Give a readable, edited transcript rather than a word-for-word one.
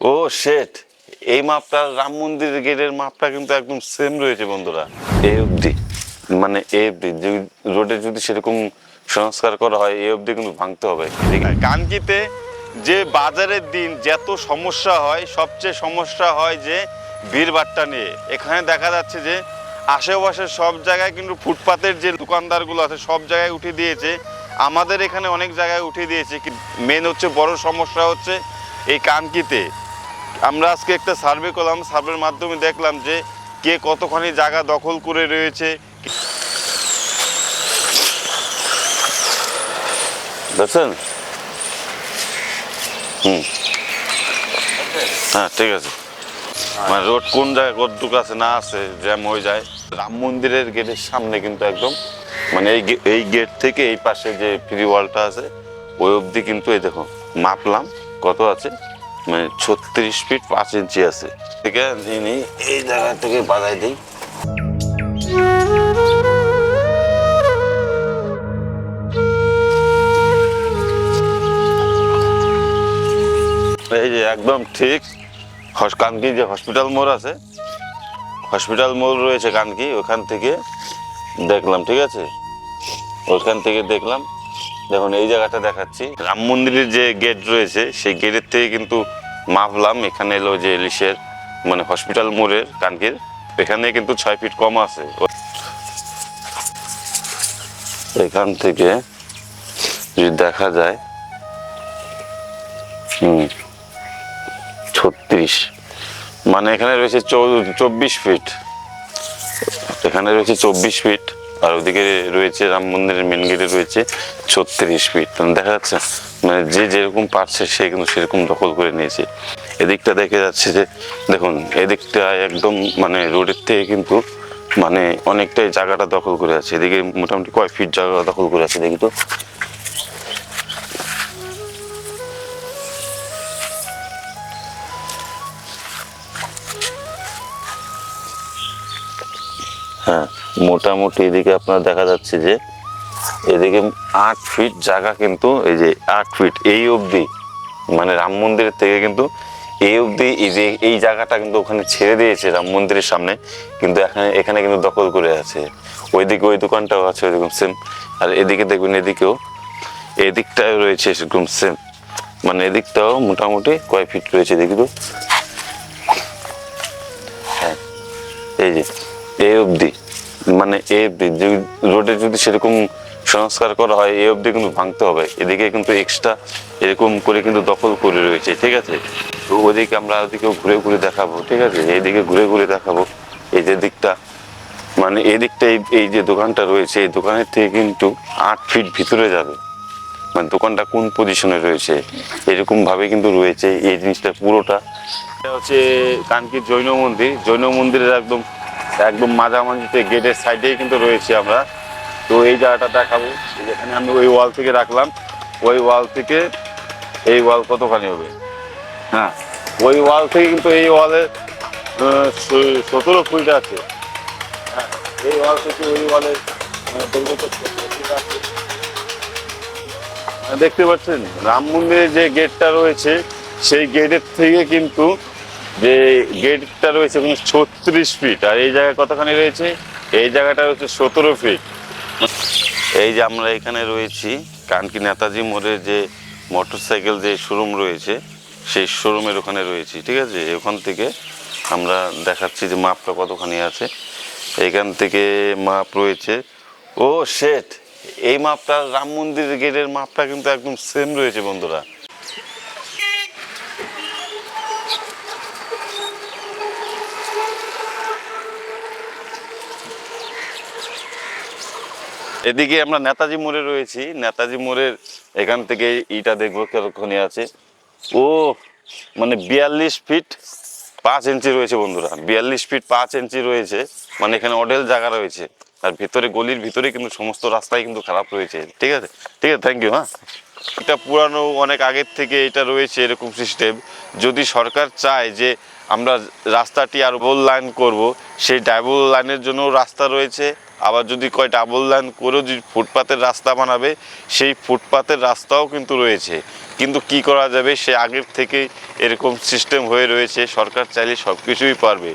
ও শেট, এই মাপটা রাম মন্দির গেটের মাপটা কিন্তু একদম সেম রয়েছে বন্ধুরা। এই অবধি, মানে এই অবধি রোডে যদি সেরকম সংস্কার করা হয় এই অবধি কিন্তু ভাঙতে হবে। কানকিতে যে বাজারের দিন যত সমস্যা হয়, সবচেয়ে সমস্যা হয় যে ভিড়ভাট্টা নিয়ে। এখানে দেখা যাচ্ছে যে আশেপাশের সব জায়গায় কিন্তু ফুটপাতের যে দোকানদারগুলো আছে সব জায়গায় উঠে দিয়েছে, আমাদের এখানে অনেক জায়গায় উঠে দিয়েছে। মেন হচ্ছে বড় সমস্যা হচ্ছে এই কানকিতে। আমরা আজকে একটা সার্ভে করলাম, সার্ভের মাধ্যমে দেখলাম যে কে কতখানি জায়গা দখল করে রয়েছে। বুঝছেন? হ্যাঁ, ঠিক আছে। মানে রোড কোন জায়গায় কতটুকু আছে না আছে জ্যাম হয়ে যায়। রাম মন্দিরের গেটের সামনে কিন্তু একদম, মানে এই গেট থেকে এই পাশে যে ফ্রি ওয়ালটা আছে ওই অবধি কিন্তু এই দেখো মাপলাম কত আছে, মানে 36 ফিট 5 ইঞ্চি আছে। ঠিক আছে, এই জায়গা থেকে বাধাই দিই। এই যে একদম ঠিক কানকি যে হসপিটাল মোড় আছে, হসপিটাল মোড় রয়েছে কানকি, ওখান থেকে দেখলাম। ঠিক আছে, ওখান থেকে দেখলাম। দেখুন এই জায়গাটা দেখাচ্ছি, রাম মন্দিরের যে গেট রয়েছে সেই গেটের থেকে কিন্তু মাপলাম। এখানে এলো যে ইলিশের মানে হসপিটাল মোড়ের কানকির, এখানে কিন্তু 6 ফিট কম আছে। এখান থেকে যদি দেখা যায় 36, মানে এখানে রয়েছে 24 ফিট, এখানে রয়েছে 24 ফিট, আর ওদিকে রয়েছে রাম মন্দিরের মেন গেটে রয়েছে 36 ফিট। দেখা যাচ্ছে মানে যে যেরকম পারছে সে কিন্তু সেরকম দখল করে নিয়েছে। এদিকটা দেখে যাচ্ছে যে দেখুন এদিকটা একদম মানে রোডের থেকে কিন্তু মানে অনেকটাই জায়গাটা দখল করে আছে। এদিকে মোটামুটি কয় ফিট জায়গা দখল করে আছে দেখি তো। হ্যাঁ, মোটামুটি এদিকে আপনার দেখা যাচ্ছে যে এদিকে 8 ফিট জায়গা, কিন্তু এই যে 8 ফিট এই অবধি, মানে রাম মন্দিরের থেকে কিন্তু এই অবধি এই যে এই জায়গাটা কিন্তু ওখানে ছেড়ে দিয়েছে রাম মন্দিরের সামনে, কিন্তু এখানে এখানে কিন্তু দখল করে আছে। ওইদিকে ওই দোকানটাও আছে ওইরকম সেম, আর এদিকে দেখবেন এদিকেও এই দিকটাও রয়েছে সেরকম সেম, মানে এদিকটাও মোটামুটি কয় ফিট রয়েছে দেখি তো। হ্যাঁ, এই যে এই অবধি, মানে এই অবধি রোডে যদি সেরকম সংস্কার করা হয় এই অবধি কিন্তু ভাঙতে হবে। এদিকে কিন্তু এক্সট্রা এরকম করে কিন্তু দখল করে রয়েছে। ঠিক আছে, তো ওদিকে আমরা ওদিকেও ঘুরে ঘুরে দেখাবো। ঠিক আছে, এইদিকে ঘুরে ঘুরে দেখাবো। এই যে দিকটা, মানে এই দিকটা এই যে দোকানটা রয়েছে এই দোকানের থেকে কিন্তু 8 ফিট ভিতরে যাবে, মানে দোকানটা কোন পজিশনে রয়েছে এরকম ভাবে কিন্তু রয়েছে এই জিনিসটা পুরোটা। এটা হচ্ছে কানকি জৈন মন্দির, জৈন মন্দিরের একদম একদম মাঝামাঝিতে গেটের সাইডেই কিন্তু রয়েছে আমরা। তো এই জায়গাটা দেখাবো, যেখানে আমি ওই ওয়াল থেকে রাখলাম, ওই ওয়াল থেকে এই ওয়াল কতখানি হবে। হ্যাঁ, ওই ওয়াল থেকে কিন্তু এই ওয়ালে 17 ফিট আছে। হ্যাঁ, এই ওয়াল থেকে ওই ওয়ালে দেখতে পাচ্ছেন রাম মন্দিরের যে গেটটা রয়েছে সেই গেটের থেকে কিন্তু যে গেটটা রয়েছে 36 ফিট, আর এই জায়গায় কতখানি রয়েছে, এই জায়গাটা হচ্ছে 17 ফিট। এই যে আমরা এখানে রয়েছি কানকি নেতাজি মোড়ের যে মোটরসাইকেল যে শোরুম রয়েছে সেই শোরুমের ওখানে রয়েছি। ঠিক আছে, ওখান থেকে আমরা দেখাচ্ছি যে মাপটা কতখানি আছে। এইখান থেকে মাপ রয়েছে। ও শেট, এই মাপটা রাম মন্দির গেটের মাপটা কিন্তু একদম সেম রয়েছে বন্ধুরা। এদিকে আমরা নেতাজি মোড়ে রয়েছি, নেতাজি মোড়ের এখান থেকে ইটা দেখবো কতখানি আছে। ও মানে 42 ফিট 5 ইঞ্চি রয়েছে বন্ধুরা, 42 ফিট 5 ইঞ্চি রয়েছে, মানে এখানে অডেল জায়গা রয়েছে। আর ভিতরে গলির ভিতরে কিন্তু সমস্ত রাস্তায় কিন্তু খারাপ রয়েছে। ঠিক আছে, ঠিক আছে, থ্যাংক ইউ। হ্যাঁ, এটা পুরানো অনেক আগের থেকে এটা রয়েছে এরকম সিস্টেম। যদি সরকার চায় যে আমরা রাস্তাটি আর ডাবল লাইন করব, সেই ডাবল লাইনের জন্য রাস্তা রয়েছে, আবার যদি কয় ডাবল লাইন করেও যদি ফুটপাতের রাস্তা বানাবে, সেই ফুটপাতের রাস্তাও কিন্তু রয়েছে। কিন্তু কি করা যাবে, সে আগের থেকেই এরকম সিস্টেম হয়ে রয়েছে, সরকার চাইলে সব কিছুই পারবে।